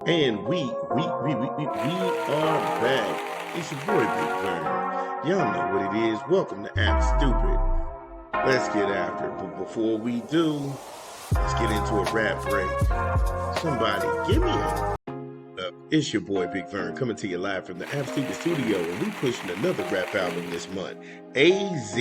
And we are back. It's your boy Big Vern. Y'all know what it is. Welcome to Act Stupid. Let's get after it. But before we do, let's get into a rap break. Somebody give me a It's your boy Big Vern coming to you live from the App Stupid Studio, and we pushing another rap album this month. AZ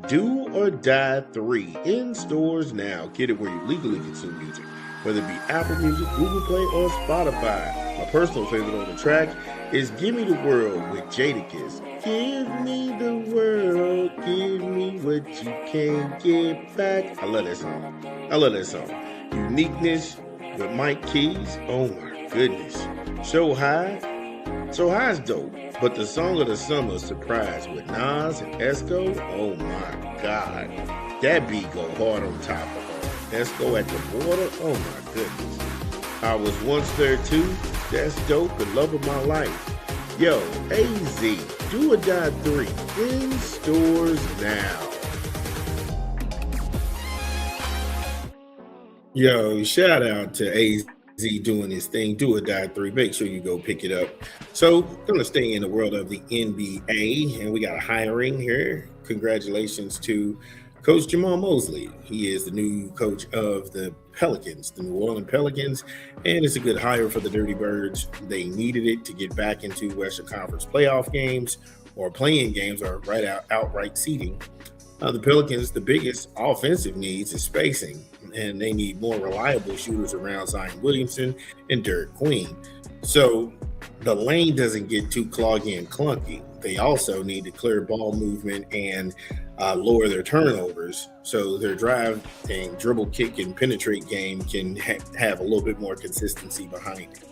Do or Die 3 in stores now. Get it where you legally consume music, whether it be Apple Music, Google Play, or Spotify. My personal favorite on the track is Give Me the World with Jadakiss. Give me the world, give me what you can't get back. I love that song. Uniqueness with Mike Keys. Oh my goodness. So High is dope. But the song of the summer, Surprise, with Nas and Esco, oh my God. That beat go hard on top of it. Esco at the border, oh my goodness. I was once there too, that's dope, the love of my life. Yo, AZ, Do or Die 3, in stores now. Yo, shout out to AZ doing his thing, Do or Die 3. Make sure you go pick it up. So, gonna stay in the world of the NBA, and we got a hiring here. Congratulations to Coach Jamal Mosley. He is the new coach of the Pelicans, the New Orleans Pelicans, and it's a good hire for the Dirty Birds. They needed it to get back into Western Conference playoff games or playing games or outright seeding. The Pelicans, the biggest offensive needs is spacing, and they need more reliable shooters around Zion Williamson and Derek Queen. So the lane doesn't get too cloggy and clunky. They also need to clear ball movement and lower their turnovers, so their drive and dribble, kick, and penetrate game can have a little bit more consistency behind it.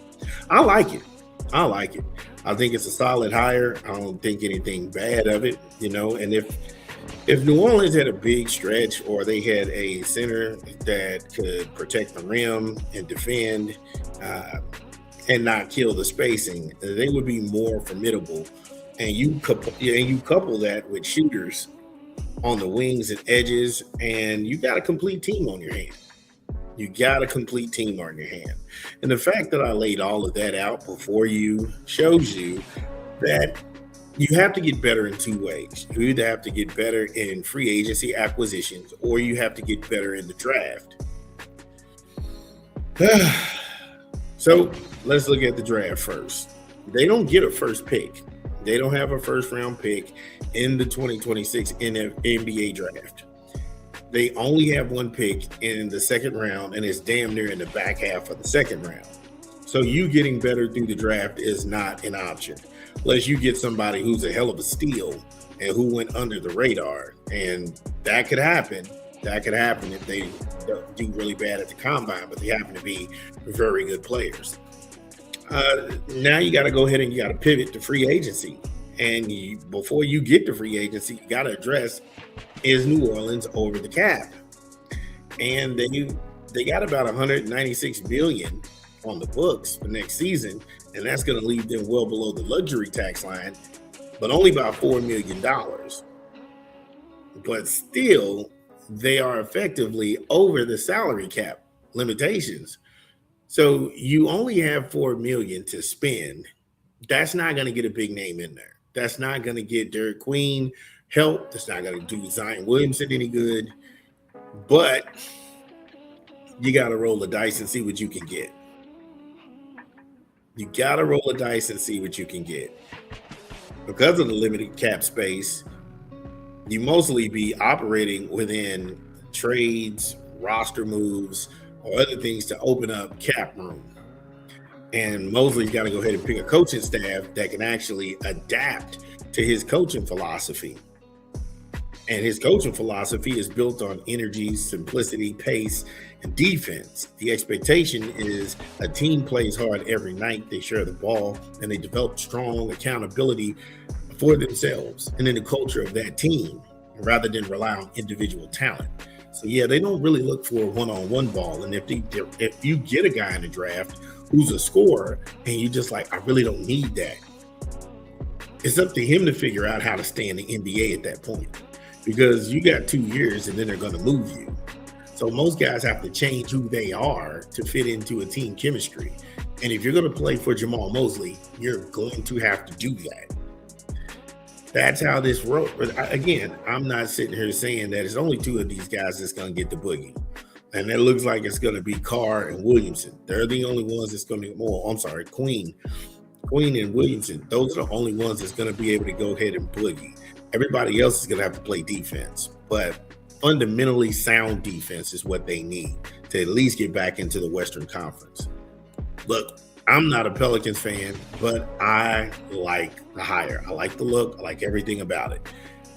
I like it. I think it's a solid hire. I don't think anything bad of it, and if New Orleans had a big stretch or they had a center that could protect the rim and defend and not kill the spacing, they would be more formidable. And you couple that with shooters on the wings and edges, and you got a complete team on your hand. And the fact that I laid all of that out before you shows you that you have to get better in two ways. You either have to get better in free agency acquisitions, or you have to get better in the draft. So let's look at the draft first. They don't get a first pick. They don't have a first round pick in the 2026 NBA draft. They only have one pick in the second round, and it's damn near in the back half of the second round. So you getting better through the draft is not an option, unless you get somebody who's a hell of a steal and who went under the radar. And that could happen. If they do really bad at the combine, but they happen to be very good players. Now you got to go ahead and you got to pivot to free agency. And before you get to free agency, you got to address, is New Orleans over the cap? And they got about 196 billion on the books for next season, and that's going to leave them well below the luxury tax line, but only by $4 million. But still, they are effectively over the salary cap limitations. So you only have $4 million to spend. That's not going to get a big name in there. That's not going to get Derek Queen help. That's not going to do Zion Williamson any good. But you got to roll the dice and see what you can get. Because of the limited cap space, you mostly be operating within trades, roster moves, or other things to open up cap room. And Mosley's got to go ahead and pick a coaching staff that can actually adapt to his coaching philosophy. And his coaching philosophy is built on energy, simplicity, pace, and defense. The expectation is a team plays hard every night. They share the ball and they develop strong accountability for themselves and in the culture of that team, rather than rely on individual talent. So yeah, they don't really look for a one-on-one ball. And if you get a guy in the draft who's a scorer and you just like, I really don't need that, it's up to him to figure out how to stay in the NBA at that point, because you got 2 years and then they're going to move you. So most guys have to change who they are to fit into a team chemistry. And if you're going to play for Jamal Mosley, you're going to have to do that. That's how this road. But again, I'm not sitting here saying that it's only two of these guys that's going to get the boogie. And it looks like it's going to be Carr and Williamson. They're the only ones that's going to, Queen and Williamson. Those are the only ones that's going to be able to go ahead and boogie. Everybody else is going to have to play defense. But fundamentally sound defense is what they need to at least get back into the Western Conference. Look, I'm not a Pelicans fan, but I like the hire. I like the look. I like everything about it.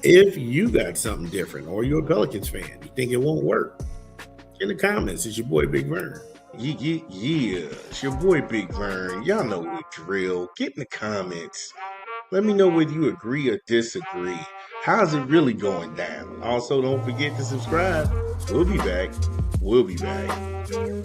If you got something different or you're a Pelicans fan, you think it won't work, in the comments. It's your boy Big Vern. Yeah, it's your boy Big Vern. Y'all know the drill. Get in the comments. Let me know whether you agree or disagree. How's it really going down? Also, don't forget to subscribe. We'll be back.